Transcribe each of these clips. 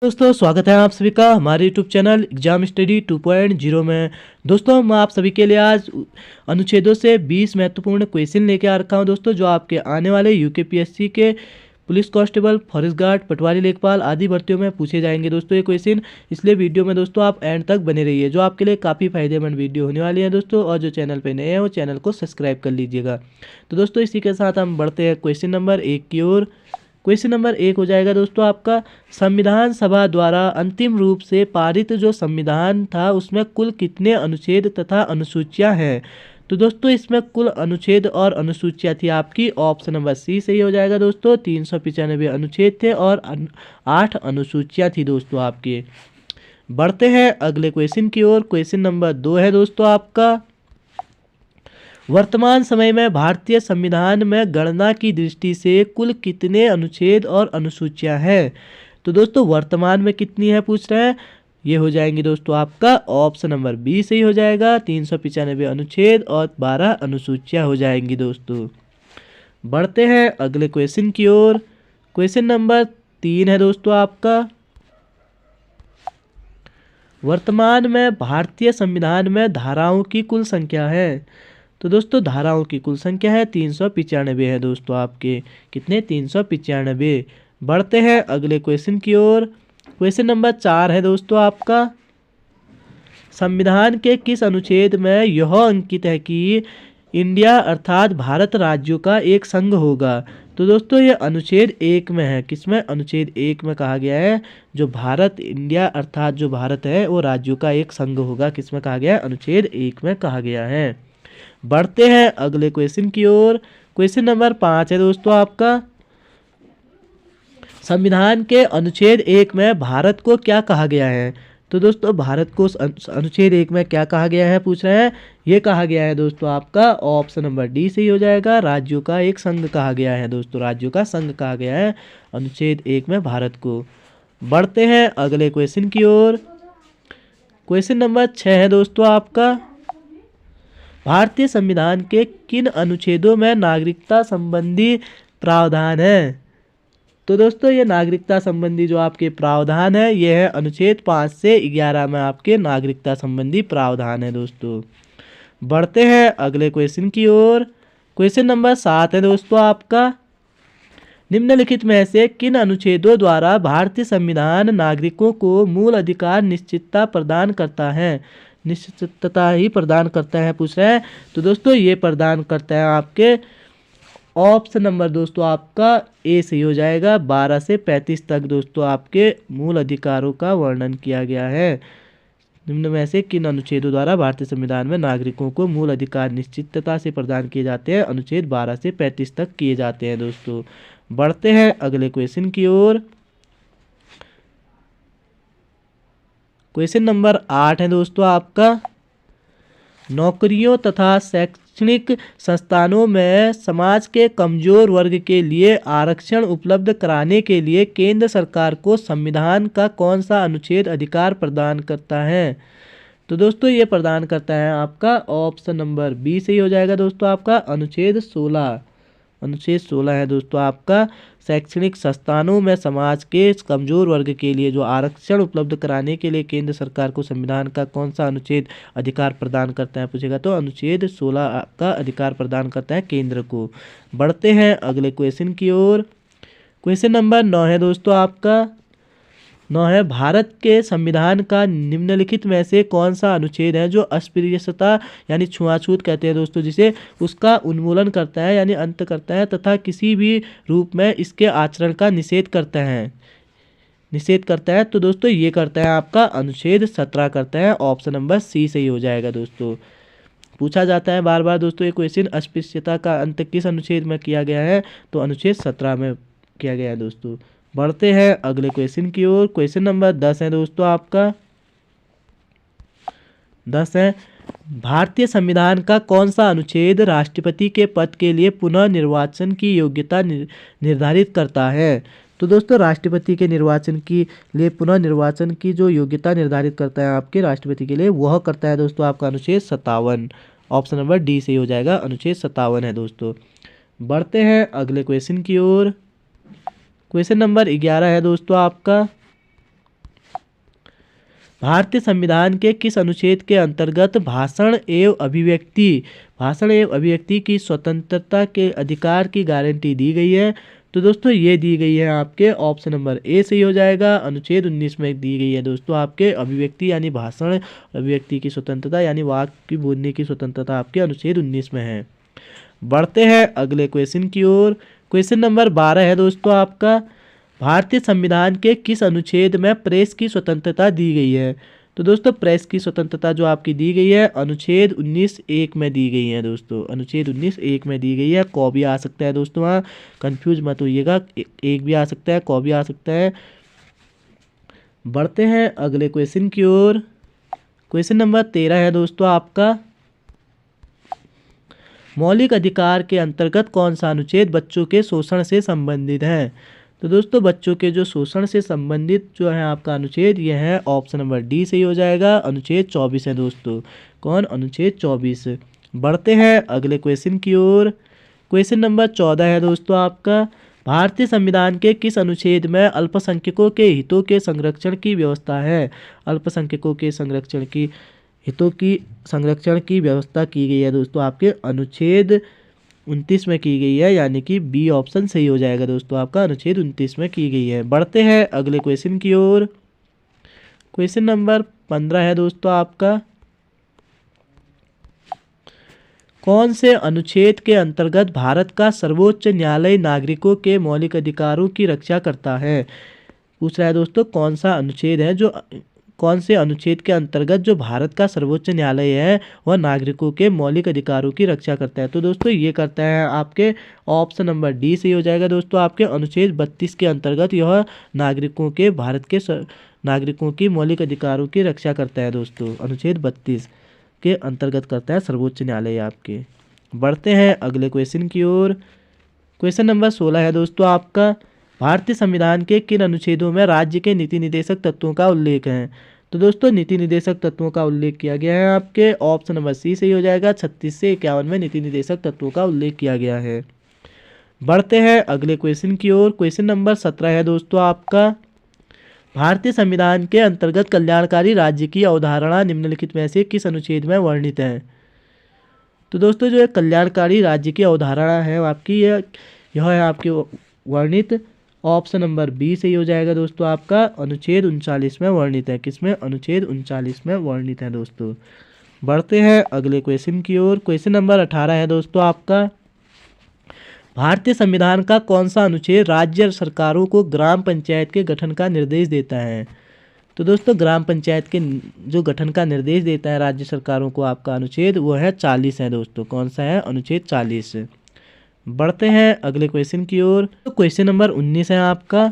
दोस्तों स्वागत है आप सभी का हमारे यूट्यूब चैनल एग्जाम स्टडी 2.0 में। दोस्तों मैं आप सभी के लिए आज अनुच्छेदों से 20 महत्वपूर्ण क्वेश्चन लेके आ रखा हूं दोस्तों, जो आपके आने वाले यूकेपीएससी के पुलिस कांस्टेबल, फॉरेस्ट गार्ड, पटवारी, लेखपाल आदि भर्तियों में पूछे जाएंगे दोस्तों ये क्वेश्चन। इसलिए वीडियो में दोस्तों आप एंड तक बने रहिए, जो आपके लिए काफ़ी फायदेमंद वीडियो होने वाली है दोस्तों। और जो चैनल पर नए हैं वो चैनल को सब्सक्राइब कर लीजिएगा। तो दोस्तों इसी के साथ हम बढ़ते हैं क्वेश्चन नंबर 1 की ओर। क्वेश्चन नंबर 1 हो जाएगा दोस्तों आपका, संविधान सभा द्वारा अंतिम रूप से पारित जो संविधान था उसमें कुल कितने अनुच्छेद तथा अनुसूचियां हैं। तो दोस्तों इसमें कुल अनुच्छेद और अनुसूचियां थी आपकी ऑप्शन नंबर सी सही हो जाएगा दोस्तों। 395 अनुच्छेद थे और 8 अनुसूचियां थी दोस्तों आपके। बढ़ते हैं अगले क्वेश्चन की ओर। क्वेश्चन नंबर 2 है दोस्तों आपका, वर्तमान समय में भारतीय संविधान में गणना की दृष्टि से कुल कितने अनुच्छेद और अनुसूचियां हैं। तो दोस्तों वर्तमान में कितनी है पूछ रहे हैं, ये हो जाएंगे दोस्तों आपका ऑप्शन नंबर बी सही हो जाएगा। 395 अनुच्छेद और 12 अनुसूचियां हो जाएंगी दोस्तों। बढ़ते हैं अगले क्वेश्चन की ओर। क्वेश्चन नंबर 3 है दोस्तों आपका, वर्तमान में भारतीय संविधान में धाराओं की कुल संख्या है। तो दोस्तों धाराओं की कुल संख्या है 395 है दोस्तों आपके। कितने, 395। बढ़ते हैं अगले क्वेश्चन की ओर। क्वेश्चन नंबर 4 है दोस्तों आपका, संविधान के किस अनुच्छेद में यह अंकित है कि इंडिया अर्थात भारत राज्यों का एक संघ होगा। तो दोस्तों ये अनुच्छेद 1 में है। किसमें, अनुच्छेद 1 में कहा गया है जो भारत, इंडिया अर्थात जो भारत है वो राज्यों का एक संघ होगा। किसमें कहा गया है, अनुच्छेद 1 में कहा गया है। बढ़ते हैं अगले क्वेश्चन की ओर। क्वेश्चन नंबर 5 है दोस्तों आपका, संविधान के अनुच्छेद 1 में भारत को क्या कहा गया है। तो दोस्तों भारत को अनुच्छेद 1 में क्या कहा गया है पूछ रहे हैं, ये कहा गया है दोस्तों आपका ऑप्शन नंबर डी सही हो जाएगा। राज्यों का एक संघ कहा गया है दोस्तों, राज्यों का संघ कहा गया है अनुच्छेद 1 में भारत को। बढ़ते हैं अगले क्वेश्चन की ओर। क्वेश्चन नंबर 6 है दोस्तों आपका, भारतीय संविधान के किन अनुच्छेदों में नागरिकता संबंधी प्रावधान है। तो दोस्तों ये नागरिकता संबंधी जो आपके प्रावधान है ये है अनुच्छेद 5 से 11 में आपके नागरिकता संबंधी प्रावधान है दोस्तों। बढ़ते हैं अगले क्वेश्चन की ओर। क्वेश्चन नंबर 7 है दोस्तों आपका, निम्नलिखित में से किन अनुच्छेदों द्वारा भारतीय संविधान नागरिकों को मूल अधिकार निश्चितता प्रदान करता है। निश्चितता ही प्रदान करता है पूछ रहे हैं। तो दोस्तों ये प्रदान करता है आपके ऑप्शन नंबर दोस्तों आपका ए सही हो जाएगा। 12 से 35 तक दोस्तों आपके मूल अधिकारों का वर्णन किया गया है। निम्न में से किन अनुच्छेदों द्वारा भारतीय संविधान में नागरिकों को मूल अधिकार निश्चितता से प्रदान किए जाते हैं। अनुच्छेद 12 से 35 तक किए जाते हैं दोस्तों। बढ़ते हैं अगले क्वेश्चन की ओर। क्वेश्चन नंबर 8 है दोस्तों आपका, नौकरियों तथा शैक्षणिक संस्थानों में समाज के कमजोर वर्ग के लिए आरक्षण उपलब्ध कराने के लिए केंद्र सरकार को संविधान का कौन सा अनुच्छेद अधिकार प्रदान करता है। तो दोस्तों ये प्रदान करता है आपका ऑप्शन नंबर बी सही हो जाएगा दोस्तों आपका अनुच्छेद 16। अनुच्छेद 16 है दोस्तों आपका, शैक्षणिक संस्थानों में समाज के कमजोर वर्ग के लिए जो आरक्षण उपलब्ध कराने के लिए केंद्र सरकार को संविधान का कौन सा अनुच्छेद अधिकार प्रदान करता है पूछेगा तो अनुच्छेद 16 का अधिकार प्रदान करता है केंद्र को। बढ़ते हैं अगले क्वेश्चन की ओर। क्वेश्चन नंबर 9 है दोस्तों आपका, 9 है, भारत के संविधान का निम्नलिखित में से कौन सा अनुच्छेद है जो अस्पृश्यता यानी छुआछूत कहते हैं दोस्तों जिसे, उसका उन्मूलन करता है यानी अंत करता है तथा किसी भी रूप में इसके आचरण का निषेध करता है। निषेध करता है तो दोस्तों ये करता है आपका अनुच्छेद 17 करता है। ऑप्शन नंबर सी सही हो जाएगा दोस्तों। पूछा जाता है बार बार दोस्तों ये क्वेश्चन, अस्पृश्यता का अंत किस अनुच्छेद में किया गया है, तो अनुच्छेद 17 में किया गया है दोस्तों। बढ़ते हैं अगले क्वेश्चन की ओर। क्वेश्चन नंबर 10 है दोस्तों आपका, 10 है, भारतीय संविधान का कौन सा अनुच्छेद राष्ट्रपति के पद के लिए पुनः निर्वाचन की योग्यता निर्धारित करता है। तो दोस्तों राष्ट्रपति के निर्वाचन के लिए पुनः निर्वाचन की जो योग्यता निर्धारित करता है आपके राष्ट्रपति के लिए, वह करता है दोस्तों आपका अनुच्छेद 57। ऑप्शन नंबर डी सही हो जाएगा, अनुच्छेद 57 है दोस्तों। बढ़ते हैं अगले क्वेश्चन की ओर। क्वेश्चन नंबर 11 है दोस्तों आपका, भारतीय संविधान के किस अनुच्छेद के अंतर्गत भाषण एवं अभिव्यक्ति की स्वतंत्रता के अधिकार की गारंटी दी गई है? तो दोस्तों ये दी गई है आपके ऑप्शन नंबर ए सही हो जाएगा। अनुच्छेद 19 में दी गई है दोस्तों आपके अभिव्यक्ति यानी भाषण अभिव्यक्ति की स्वतंत्रता यानी वाक की बोलने की स्वतंत्रता आपके अनुच्छेद 19 में है। बढ़ते हैं अगले क्वेश्चन की ओर। क्वेश्चन नंबर 12 है दोस्तों आपका, भारतीय संविधान के किस अनुच्छेद में प्रेस की स्वतंत्रता दी गई है? तो दोस्तों प्रेस की स्वतंत्रता जो आपकी दी गई है अनुच्छेद 19(1) में दी गई है दोस्तों। अनुच्छेद 19(1) में दी गई है। क भी आ सकता है दोस्तों, वहाँ कंफ्यूज मत होइएगा, एक भी आ सकता है, क भी आ सकता है। बढ़ते हैं अगले क्वेश्चन की ओर। क्वेश्चन नंबर 13 है दोस्तों आपका, मौलिक अधिकार के अंतर्गत कौन सा अनुच्छेद बच्चों के शोषण से संबंधित है? तो दोस्तों बच्चों के जो शोषण से संबंधित जो है आपका अनुच्छेद, यह है ऑप्शन नंबर डी सही हो जाएगा। अनुच्छेद 24 है दोस्तों। कौन? अनुच्छेद 24। बढ़ते हैं अगले क्वेश्चन की ओर। क्वेश्चन नंबर 14 है दोस्तों आपका, भारतीय संविधान के किस अनुच्छेद में अल्पसंख्यकों के हितों के संरक्षण की व्यवस्था है? अल्पसंख्यकों के हितों की संरक्षण की व्यवस्था की गई है दोस्तों आपके अनुच्छेद 29 में की गई है, यानी कि बी ऑप्शन सही हो जाएगा दोस्तों आपका, अनुच्छेद 29 में की गई है। बढ़ते हैं अगले क्वेश्चन की ओर। क्वेश्चन नंबर 15 है दोस्तों आपका, कौन से अनुच्छेद के अंतर्गत भारत का सर्वोच्च न्यायालय नागरिकों के मौलिक अधिकारों की रक्षा करता है? पूछ रहा है दोस्तों कौन से अनुच्छेद के अंतर्गत जो भारत का सर्वोच्च न्यायालय है वह नागरिकों के मौलिक अधिकारों की रक्षा करता है? तो दोस्तों ये करता है आपके ऑप्शन नंबर डी सही हो जाएगा दोस्तों आपके, अनुच्छेद 32 के अंतर्गत यह नागरिकों की मौलिक अधिकारों की रक्षा करता है दोस्तों। अनुच्छेद 32 के अंतर्गत करता है सर्वोच्च न्यायालय आपके। बढ़ते हैं अगले क्वेश्चन की ओर। क्वेश्चन नंबर 16 है दोस्तों आपका, भारतीय संविधान के किन अनुच्छेदों में राज्य के नीति निर्देशक तत्वों का उल्लेख है? तो दोस्तों नीति निर्देशक तत्वों का उल्लेख किया गया है आपके, ऑप्शन नंबर सी सही हो जाएगा। 36 से 51 में नीति निर्देशक तत्वों का उल्लेख किया गया है। बढ़ते हैं अगले क्वेश्चन की ओर। क्वेश्चन नंबर 17 है दोस्तों आपका, भारतीय संविधान के अंतर्गत कल्याणकारी राज्य की अवधारणा निम्नलिखित में से किस अनुच्छेद में वर्णित है? तो दोस्तों जो कल्याणकारी राज्य की अवधारणा है आपकी, यह है आपकी वर्णित, ऑप्शन नंबर बी सही हो जाएगा दोस्तों आपका, अनुच्छेद 39 में वर्णित है। किसमें? अनुच्छेद 39 में वर्णित है दोस्तों। बढ़ते हैं अगले क्वेश्चन की ओर। क्वेश्चन नंबर 18 है दोस्तों आपका, भारतीय संविधान का कौन सा अनुच्छेद राज्य सरकारों को ग्राम पंचायत के गठन का निर्देश देता है? तो दोस्तों ग्राम पंचायत के जो गठन का निर्देश देता है राज्य सरकारों को आपका अनुच्छेद, वो है 40 है दोस्तों। कौन सा है? अनुच्छेद 40। बढ़ते हैं अगले क्वेश्चन की ओर। तो क्वेश्चन नंबर 19 है आपका,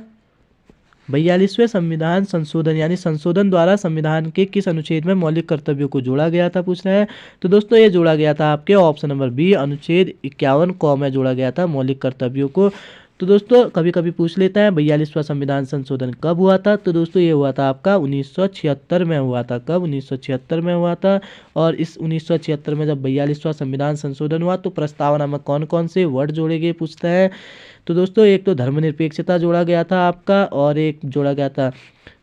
42वें संविधान संशोधन यानी संशोधन द्वारा संविधान के किस अनुच्छेद में मौलिक कर्तव्यों को जोड़ा गया था? पूछ रहे हैं। तो दोस्तों ये जोड़ा गया था आपके ऑप्शन नंबर बी, अनुच्छेद 51 क में जोड़ा गया था मौलिक कर्तव्यों को। तो दोस्तों कभी कभी पूछ लेता है 42वां संविधान संशोधन कब हुआ था? तो दोस्तों ये हुआ था आपका 1976 में हुआ था। कब? 1976 में हुआ था। और इस 1976 में जब 42वां संविधान संशोधन हुआ तो प्रस्तावना में कौन कौन से वर्ड जोड़े गए पूछता है? तो दोस्तों एक तो धर्मनिरपेक्षता जोड़ा गया था आपका, और एक जोड़ा गया था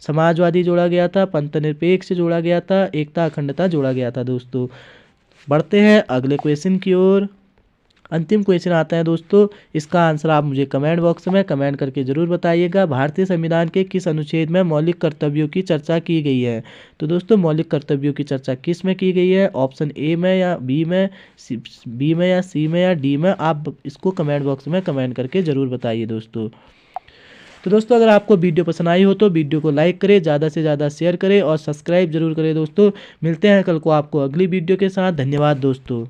समाजवादी जोड़ा गया था, पंथनिरपेक्ष जोड़ा गया था, एकता अखंडता जोड़ा गया था दोस्तों। बढ़ते हैं अगले क्वेश्चन की ओर। अंतिम क्वेश्चन आता है दोस्तों, इसका आंसर आप मुझे कमेंट बॉक्स में कमेंट करके ज़रूर बताइएगा। भारतीय संविधान के किस अनुच्छेद में मौलिक कर्तव्यों की चर्चा की गई है? तो दोस्तों मौलिक कर्तव्यों की चर्चा किस में की गई है? ऑप्शन ए में या बी में या सी में या डी में? आप इसको कमेंट बॉक्स में कमेंट करके ज़रूर बताइए दोस्तों। तो दोस्तों अगर आपको वीडियो पसंद आई हो तो वीडियो को लाइक करें, ज़्यादा से ज़्यादा शेयर करें और सब्सक्राइब जरूर करें दोस्तों। मिलते हैं कल को आपको अगली वीडियो के साथ। धन्यवाद दोस्तों।